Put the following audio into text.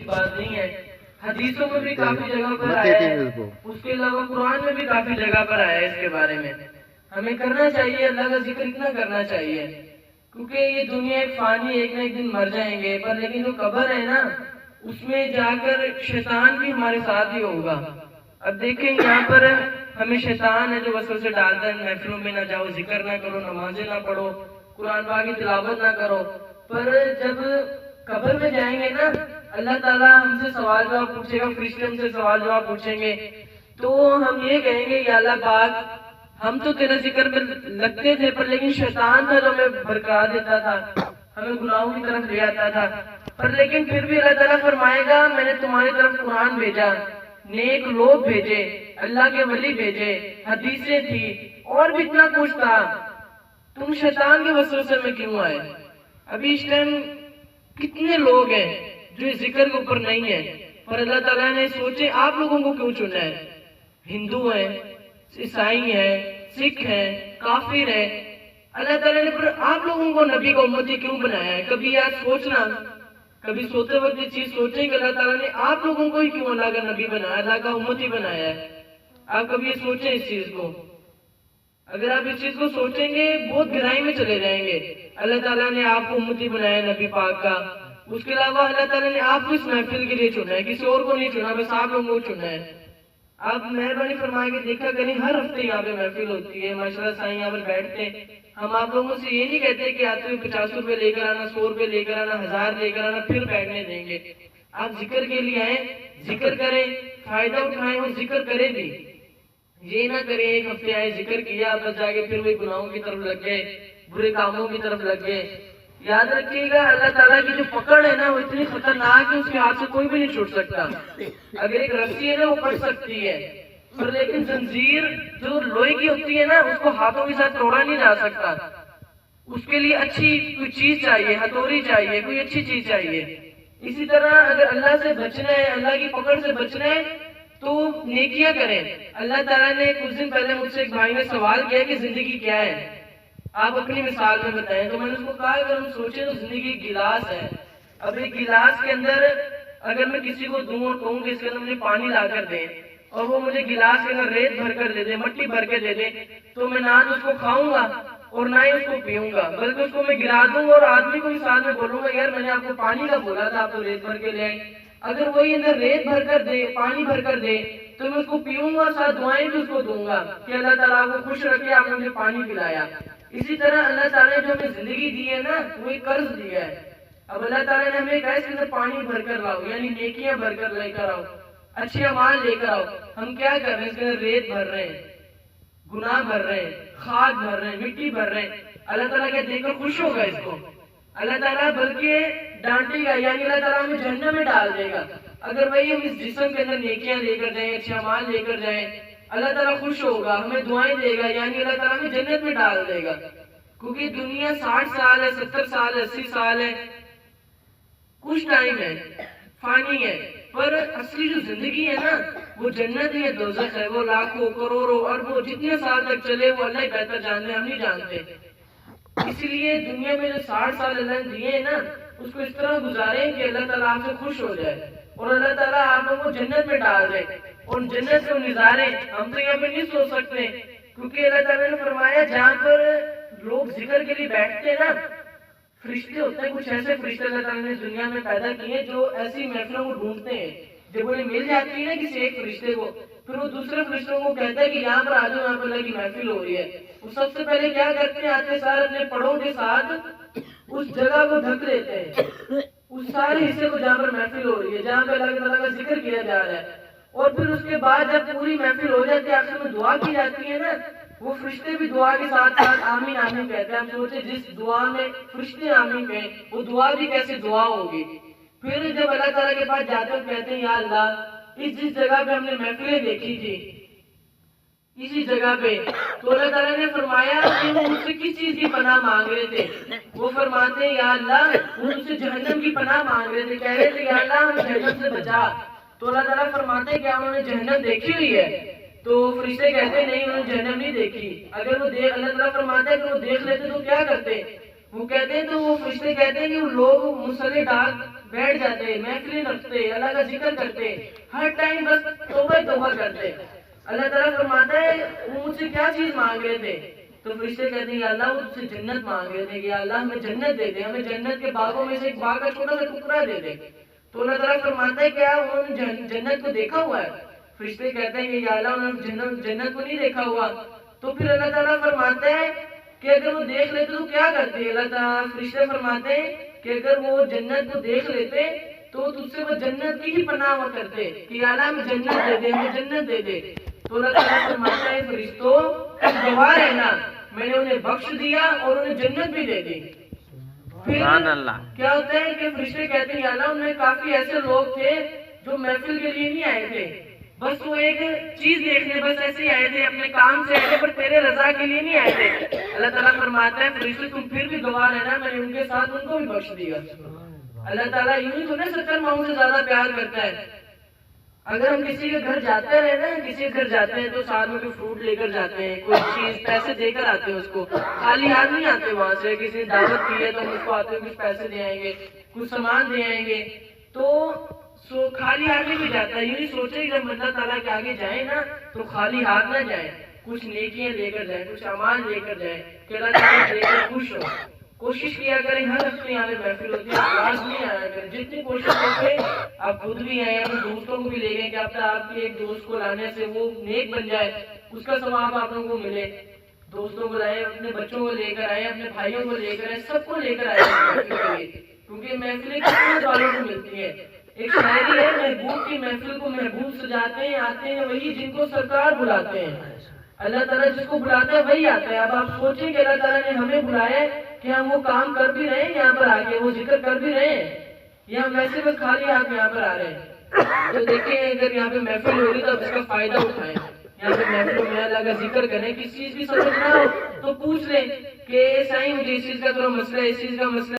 بات نہیں ہے، حدیثوں میں بھی کافی جگہ پر آیا ہے، اس کے علاوہ قرآن میں بھی کافی جگہ پر آیا ہے اس کے بارے میں۔ ہمیں کرنا چاہیے، اللہ کا ذکر اتنا کرنا چاہیے، کیونکہ یہ دنیا ایک فانی، ایک نہ ایک دن مر جائیں گے، پر لیکن جو قبر ہے نا اس میں جا کر شیطان بھی ہمارے ساتھ ہی ہوگا۔ اب دیکھیں یہاں پر ہمیں شیطان ہے جو وسوسے ڈالتا ہے، محفلوں میں نہ جاؤ، ذکر نہ کرو، نمازیں نہ پڑھو، قرآن پاک کی تلاوت نہ کرو، پر جب قبر میں جائیں گے نا اللہ تعالیٰ ہم سے سوال جواب پوچھے گا، فرشتے ہم سے سوال جواب پوچھیں گے، تو ہم یہ کہیں گے یا اللہ پاک ہم تو تیرے ذکر میں لگتے تھے، پر لیکن شیطان تھا جو ہمیں بھڑکا دیتا تھا، ہمیں گناہوں کی طرف لے آتا تھا، پر لیکن پھر بھی اللہ تعالیٰ فرمائے گا میں نے تمہاری طرف قرآن بھیجا، نیک لوگ بھیجے، اللہ کے ولی بھیجے، حدیثیں تھی اور بھی اتنا کچھ تھا، تم شیطان کے وسوسے میں کیوں آئے؟ ابھی اس ٹائم کتنے لوگ ہیں جو اس ذکر کے اوپر نہیں ہیں، پر اللہ تعالیٰ نے سوچے آپ لوگوں کو کیوں چنا ہے؟ ہندو ہیں، عیسائی ہیں، سکھ ہیں، کافر ہیں، اللہ تعالیٰ نے پر آپ لوگوں کو نبی کا امتی کیوں بنایا ہے؟ کبھی یاد سوچنا، کبھی سوتے وقت یہ چیز سوچیں کہ اللہ تعالیٰ نے آپ لوگوں کو ہی کیوں اللہ کا نبی بنایا، اللہ کا امتی بنایا ہے؟ آپ کبھی یہ سوچیں اس چیز کو، اگر آپ اس چیز کو سوچیں گے بہت گہرائی میں چلے جائیں گے۔ اللہ تعالیٰ نے آپ کو امتی بنایا نبی پاک کا، اس کے علاوہ اللہ تعالیٰ نے آپ کو اس محفل کے لیے چنا ہے، کسی اور کو نہیں چنا، بس آپ لوگوں کو چنا ہے۔ آپ مہربانی فرما کے دیکھا کریں، ہر ہفتے یہاں پہ محفل ہوتی ہے، ماشاءاللہ سائیں یہاں پر بیٹھتے ہیں، ہم آپ لوگوں سے یہ نہیں کہتے کہ آتے ہوئے 50 روپے لے کر آنا، 100 روپے لے کر آنا، 1000 لے کر آنا پھر بیٹھنے دیں گے۔ آپ ذکر کے لیے آئیں، ذکر کریں، فائدہ اٹھائیں اور ذکر کریں بھی، یہ نہ کریں ایک ہفتے آئے ذکر کیا بس جا کے پھر وہی گناہوں کی طرف لگ گئے، برے کاموں کی طرف لگ گئے۔ یاد رکھیے گا اللہ تعالیٰ کی جو پکڑ ہے نا وہ اتنی خطرناک ہے، اس کے ہاتھ سے کوئی بھی نہیں چھوٹ سکتا۔ اگر ایک رسی ہے نا وہ کٹ سکتی ہے، پر لیکن زنجیر جو لوہے کی ہوتی ہے نا اس کو ہاتھوں کے ساتھ توڑا نہیں جا سکتا، اس کے لیے اچھی کوئی چیز چاہیے، ہتھوڑی چاہیے، کوئی اچھی چیز چاہیے۔ اسی طرح اگر اللہ سے بچنا ہے، اللہ کی پکڑ سے بچنا ہے تو نیکیاں کریں۔ اللہ تعالیٰ نے کچھ دن پہلے مجھ سے ایک بھائی نے سوال کیا کہ زندگی کیا ہے، آپ اپنی مثال میں بتائیں، تو میں نے اس کو کہا اگر ہم سوچیں تو زندگی ایک گلاس ہے۔ اب ایک گلاس کے اندر اگر میں کسی کو دوں اور کہوں کہ اس کے اندر مجھے پانی لا کر دیں اور وہ مجھے گلاس کے اندر ریت بھر کر دے دے، مٹی بھر کے دے دے، تو میں نہ اس کو کھاؤں گا اور نہ ہی اس کو پیوں گا، بلکہ اس کو میں گرا دوں گا اور آدمی کو بھی ساتھ میں بولوں گا یار میں نے آپ کو پانی کا بولا تھا، آپ تو ریت بھر کے لے آئے۔ اگر وہی اندر ریت بھر کر دے، پانی بھر کر دے تو میں اس کو پیوں گا، ساتھ دعائیں بھی اس کو دوں گا کہ اللہ تعالیٰ آپ کو خوش رکھے، آپ نے مجھے پانی پلایا۔ اسی طرح اللہ تعالیٰ نے جو ہمیں زندگی دی ہے نا وہ ایک قرض دیا ہے۔ اب اللہ تعالیٰ نے ہمیں کہا اس کے اندر پانی بھر کر لاؤ، یعنی نیکیاں بھر کر لے کر آؤ، اچھے اعمال لے کر آؤ۔ ہم کیا کر رہے ہیں؟ اس کے اندر ریت بھر رہے ہیں، گناہ بھر رہے ہیں، خاک بھر رہے ہیں، مٹی بھر رہے ہیں۔ اللہ تعالیٰ کیا دیکھ کر خوش ہوگا اس کو؟ اللہ تعالیٰ بلکہ ڈانٹے گا، یعنی اللہ تعالیٰ ہمیں جہنم میں ڈال دے گا۔ اگر وہی ہم اس جسم کے اندر نیکیاں لے کر جائیں، اچھے اعمال لے کر جائیں، اللہ تعالیٰ خوش ہوگا، ہمیں دعائیں دے گا، یعنی اللہ تعالیٰ ہمیں جنت میں ڈال دے گا۔ کیونکہ دنیا 60 سال ہے، 70 سال ہے، 80 سال ہے، کچھ ٹائم ہے، فانی ہے، پر اصلی جو زندگی ہے نا وہ جنت ہے، دوزخ ہے، وہ لاکھوں کروڑوں اربوں جتنے سال تک چلے وہ اللہ ہی بہتر جانتے، ہم نہیں جانتے۔ اسی لیے دنیا میں جو 60 سال اللہ نے دیے ہیں نا اس کو اس طرح گزاریں کہ اللہ تعالیٰ آپ سے خوش ہو جائے اور اللہ تعالیٰ آپ لوگوں کو جنت میں ڈال دے، اور جنت کے نظارے ہم تو یہاں پہ نہیں سو سکتے، کیونکہ اللہ تعالیٰ نے فرمایا جہاں پر لوگ ذکر کے لیے بیٹھتے ہیں نا فرشتے ہوتے ہیں، کچھ ایسے فرشتے اللہ تعالیٰ نے دنیا میں پیدا کیے ہیں جو ایسی محفلوں کو ڈھونڈتے ہیں، جب انہیں مل جاتی ہے نا کسی ایک فرشتے کو پھر وہ دوسرے فرشتوں کو کہتا ہے کہ یہاں پر آ جاؤ، یہاں پر اللہ کی محفل ہو رہی ہے۔ وہ سب سے پہلے کیا کرتے ہیں؟ آتے سارے اپنے پڑوں کے ساتھ اس جگہ کو ڈھک لیتے ہیں، اس سارے حصے کو جہاں پر محفل ہو رہی ہے، جہاں پہ اللہ تعالیٰ کا ذکر کیا جا رہا ہے، اور پھر اس کے بعد جب پوری محفل ہو جاتی ہے آخر میں دعا کی جاتی ہے نا وہ فرشتے بھی دعا کے ساتھ ساتھ آمین آمین کہتے ہیں۔ ہم سوچے جس دعا میں فرشتے آمین کہیں وہ دعا بھی کیسے دعا ہوگی۔ پھر جب اللہ تعالیٰ کے پاس جاتے ہیں کہتے ہیں یا اللہ جس جگہ پہ ہم نے محفلیں دیکھی تھی اسی جگہ پہ، تو اللہ تعالیٰ نے فرمایا کہ وہ مجھ سے کس چیز کی پناہ مانگ رہے تھے؟ وہ فرماتے ہیں یا اللہ وہ مجھ سے جہنم کی پناہ مانگ رہے تھے، کہہ رہے تھے یا اللہ ہمیں جہنم سے بچا۔ تو اللہ تعالیٰ فرماتے ہیں کیا انہوں نے جہنم دیکھی ہوئی ہے؟ تو فرشتے کہتے ہیں نہیں انہوں نے جہنم نہیں دیکھی۔ اگر وہ اللہ تعالیٰ فرماتا ہے کہ وہ دیکھ لیتے تو کیا کرتے؟ وہ کہتے ہیں تو وہ فرشتے کہتے ہیں کہ وہ لوگ مسلح بیٹھ جاتے, محفلیں رکھتے, اللہ کا ذکر کرتے, ہر ٹائم بس توبہ توبہ کرتے. اللہ تعالیٰ فرماتا ہے وہ مجھ سے کیا چیز مانگ رہے تھے, تو فرشتے کہتے ہیں یا اللہ وہ تجھ سے جنت مانگ رہے تھے, یا اللہ ہمیں جنت دے دے, ہمیں جنت کے باغوں میں سے ایک باغ کا چھوٹا سا ٹکڑا دے دے. تو اللہ تعالیٰ فرماتا ہے کیا انہوں نے جنت کو دیکھا ہوا ہے؟ فرشتے کہتے ہیں کہ یا اللہ انہوں نے جنت کو نہیں دیکھا ہوا. تو پھر اللہ تعالیٰ فرماتا ہے کہ اگر وہ دیکھ لیتے تو کیا کرتے؟ اللہ تعالیٰ فرشتے فرماتے ہیں کہ اگر وہ جنت کو دیکھ لیتے تو تجھ سے وہ جنت کی ہی پناہ کرتے کہ یا اللہ ہمیں جنت دے دے, ہمیں جنت دے دے. تو اللہ تعالیٰ فرماتا ہے فرشتوں تم گواہ رہنا, میں نے انہیں بخش دیا اور انہیں جنت بھی دے دی. پھر کیا ہوتا ہے کہ فرشتے کہتے ہیں یا اللہ ان میں کافی ایسے لوگ تھے جو محفل کے لیے نہیں آئے تھے, بس وہ ایک چیز دیکھنے بس ایسے ہی آئے تھے, اپنے کام سے آئے تھے پر تیرے رضا کے لیے نہیں آئے تھے. اللہ تعالیٰ فرماتا ہے فرشتے تم پھر بھی گواہ رہنا, میں نے ان کے ساتھ ان کو بھی بخش دیا. اللہ تعالیٰ یوں ہی تو نہیں 70 ماؤں سے زیادہ پیار کرتا ہے. اگر ہم کسی کے گھر جاتے رہے نا, کسی کے گھر جاتے ہیں تو ساتھ میں کوئی فروٹ لے کر جاتے ہیں, کوئی چیز پیسے دے کر آتے ہیں, اس کو خالی ہاتھ نہیں آتے. وہاں سے کسی نے دعوت کی ہے تو ہم اس کو آتے ہیں کچھ پیسے دے آئیں گے, کچھ سامان دے آئیں گے, تو خالی ہاتھ نہیں بھی جاتا ہے. یوں ہی سوچے کہ جب اللہ تعالیٰ کے آگے جائیں نا تو خالی ہاتھ نہ جائیں, کچھ نیکیاں لے کر جائیں, کچھ اعمال لے کر جائیں کہ اللہ تعالیٰ دے کر خوش ہو. کوشش کیا کریں ہر ہفتے یہاں پہ محفل ہوتی ہے, آواز نہیں آیا کریں, جتنی کوشش کرتے آپ خود بھی آئیں, اپنے دوستوں کو بھی لے گئے کہ آپ کے ایک دوست کو لانے سے وہ نیک بن جائے, اس کا ثواب آپ لوگوں کو ملے. دوستوں کو لائے, اپنے بچوں کو لے کر آئے, اپنے بھائیوں کو لے کر آئے, سب کو لے کر آئے محفل کے لیے, کیونکہ محفلیں کتنے والوں کو ملتی ہیں. ایک شاعری ہے, محبوب کی محفل کو محبوب سجاتے ہیں, آتے ہیں وہی جن کو سرکار بلاتے ہیں. اللہ تعالیٰ جس کو بلاتا ہے وہی آتا ہے. اب آپ سوچیں کہ اللہ تعالیٰ نے ہمیں بلایا ہے کہ ہم وہ کام کر بھی رہے ہیں یہاں پر آ کے, وہ ذکر کر بھی رہے ہیں, یا ہم ویسے بس خالی ہاتھ یہاں پر آ رہے ہیں. تو دیکھیں اگر یہاں پہ محفل ہو رہی تو اس کا فائدہ اٹھائیں, یہاں پہ محفلوں میں اللہ کا ذکر کریں. کسی چیز کی سمجھ نہ ہو تو پوچھ لیں کہ سائیں مجھے اس چیز کا تھوڑا مسئلہ ہے, اس چیز کا مسئلہ